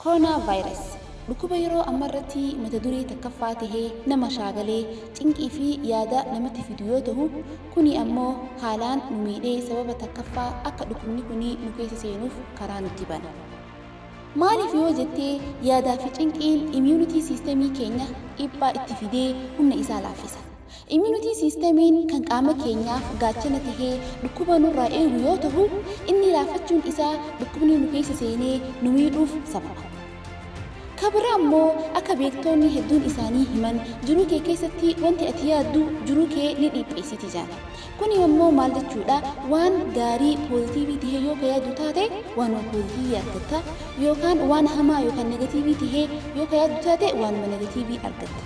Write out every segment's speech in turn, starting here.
Corona virus dhukkuba yeroo ammarratti mata duree takkaffaa tahee nama shaagalee cinqii fi yaada namatti fidu yoo ta'u, kuni ammoo haalaan nu miidhee sababa takkaffaa akka dhukkubni kuni nu keessa seenuuf karaa nutti bana. Maaliif yoo jettee yaadaa fi cinqiin immuunity systemii keenya dhiibbaa itti fidee humna isaa laaffisa. Immuunity systemiin kan qaama keenyaaf gaachana tahee dhukkuba nurraa eegu yoo ta'u, inni laaffachuun isaa dhukkubni nu keessa seenee nu miidhuuf sababa. Kabira ammoo akka beektoonni hedduun isaanii himan jiruu kee keessatti wanti ati yaaddu jiruu kee ni dhipheessiti jaala. Kuni ammoo maal jechuudha? Waan gaarii poozitiivii tahee yoo ka yaaddu taate waanuma poozitiivii argatta, yookaan waan hamaa yookaan negatiivii tahee yoo ka yaaddu taate waanuma negatiivii argatta.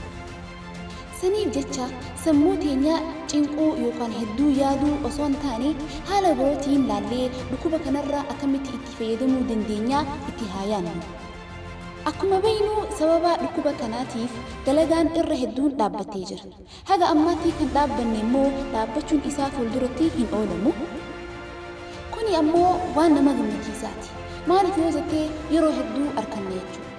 Saniif jecha sammuu teenya cinquu yookaan hedduu yaaduu osoo hin taane haala birootiin laallee dhukkuba kanarraa akkamitti itti fayyadamuu dandeenya itti haa yaadnu. Akkuma beeknu sababa dhukkuba kanaatiif dalagaan irra hedduun dhaabbatee jira. Haga ammaatti kan dhaabbanne immoo dhaabbachuun isaa fuulduratti hin oolamu. Kuni ammoo waan nama gammachiisaati. Maaliif yoo jettee yeroo hedduu arganne jechuudha.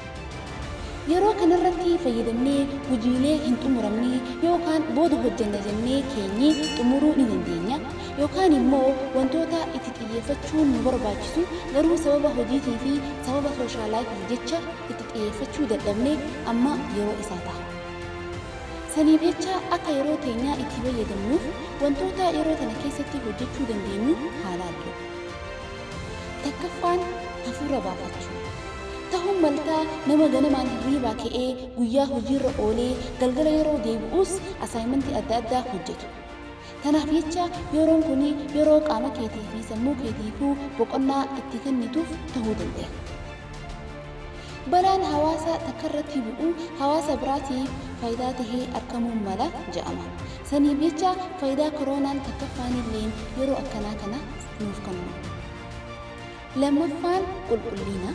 Yeroo kanarratti fayyadamnee hojiilee hin xumuramne yookaan booda hojjanna jennee keenyee xumuruu ni dandeenya, yookaan immoo wantoota itti xiyyeeffachuun nu barbaachisu garuu sababa hojiitii fi sababa sooshaalaayitiif jecha itti xiyyeeffachuu dadhabnee amma yeroo isaa ta'a. Saniif jecha akka yeroo teenyaa itti fayyadamnuuf wantoota yeroo kana keessatti hojjechuu dandeenyu haa laallu. Takkaffaan hafuura baafachuu. Ta'uun maltaa nama ganamaan hirriibaa ka'ee guyyaa hojiirra oolee galgala yeroo deebi'us asaayimentii adda addaa hojjetu. Kanaaf jecha yeroon kun yeroo qaama keetii fi sammuu keetiifuu boqonnaa itti kennituuf ta'uu danda'a. Balaan hawaasa takkarratti bu'u hawaasa biraatiif faayidaa tahee argamuu mala jedhama. Saniif jecha faayidaa koronaan takkaffaanillee yeroo akkanaa kana nuuf kennu. Lammaffaan qulqullina.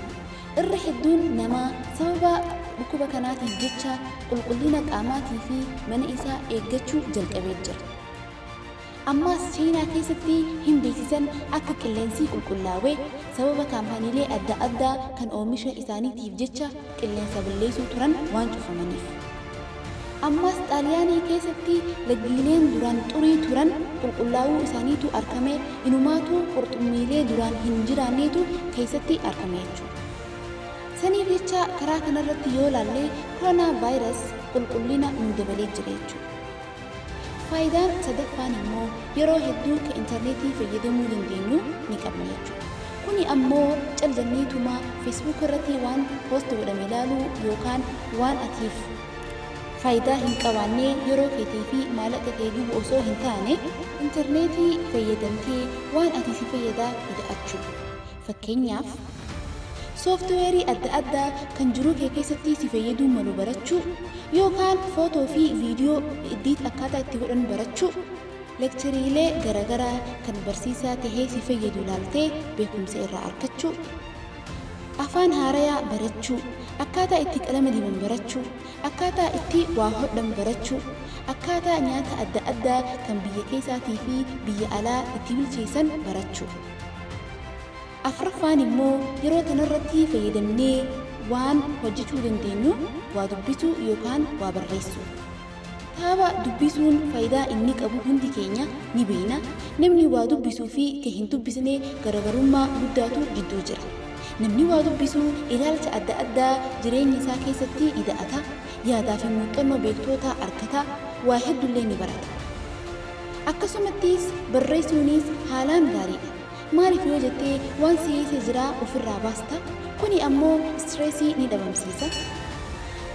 Irra hedduun namaa sababa dhukkuba kanaatiif jecha qulqullina qaamaatii fi mana isaa eeggachuu jalqabee jira. Ammas Chaayinaa keessatti hin beeksisan akka qilleensi qulqullaa'ee sababa kaampaaniilee adda addaa kan oomisha isaaniitiif jecha qilleensa balleessuu turan waan cufamaniif. Ammas Xaaliyaanii keessatti laggiileen duraan xurii turan qulqullaa'uu isaaniitu argame, inumaatu qurxummiilee duraan hin jiraanneetu keessatti argame jechuudha. Saniif jecha karaa kanarratti yoo laalle koronaa vaayirasi qulqullina nu dabalee jira jechuudha. Faayidaan sadaffaan immoo yeroo hedduu ka intarneetii fayyadamuu dandeenyu ni qabna jechuudha. Kuni ammoo caljanneetuma feesbuuk irratti waan poost godhame ilaaluu yookaan waan atiif faayidaa hin qabaanne yeroo keetii fi maallaqa kee gubu osoo hin taane intarneetii fayyadamtee waan ati si fayyadaa hidhachuu. Fakkeenyaaf sooftiweerii adda addaa kan jiruu kee keessatti si fayyaduu malu barachuu yookaan footoo fi viidiyoo edit akkaataa itti godhan barachuu, leekchariilee garaagaraa kan barsiisaa tahee si fayyadu ilaaltee beekumsa irraa argachuu, afaan haarayaa barachuu, akkaataa itti qalama diban barachuu, akkaataa itti waa hodhan barachuu, akkaataa nyaata adda addaa kan biyya keessaatii fi biyya alaa itti bilcheessan barachuu. Afraffaan immoo yeroo kanarratti fayyadamnee waan hojjechuu dandeenyu waa dubbisuu yookaan waa barreessuu. Kitaaba dubbisuun faayidaa inni qabu hundi keenya ni beekna. Namni waa dubbisuu fi kan hin dubbisne garaagarummaa guddaatu jidduu jira. Namni waa dubbisuu ilaalcha adda addaa jireenya isaa keessatti ida'ata, yaadaa fi muuxannoo beektoota argata, waa hedduullee ni barata. Akkasumattis barreessuunis haalaan gaariidha. Maaliif yoo jettee waan si'eessee jiraa ofirraa baasta, kuni ammoo istireesii ni dhabamsiisa.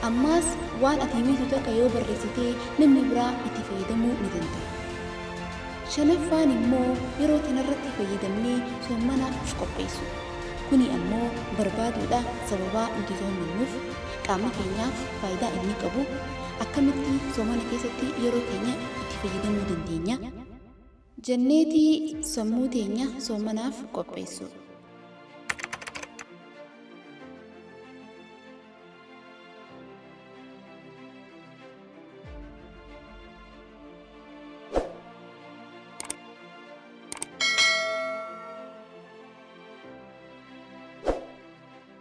Ammas waan ati beektu takka yoo barreessitee namni biraa itti fayyadamuu ni danda'a. Shanaffaan immoo yeroo kanarratti fayyadamnee soomana of qopheessu. Kuni ammoo barbaaduudha sababaa nuti soomannuuf qaama keenyaaf faayidaa inni qabu akkamitti soomana keessatti yeroo keenya itti fayyadamuu dandeenya. Janneetii sammuu teenya soomanaaf qopheessu.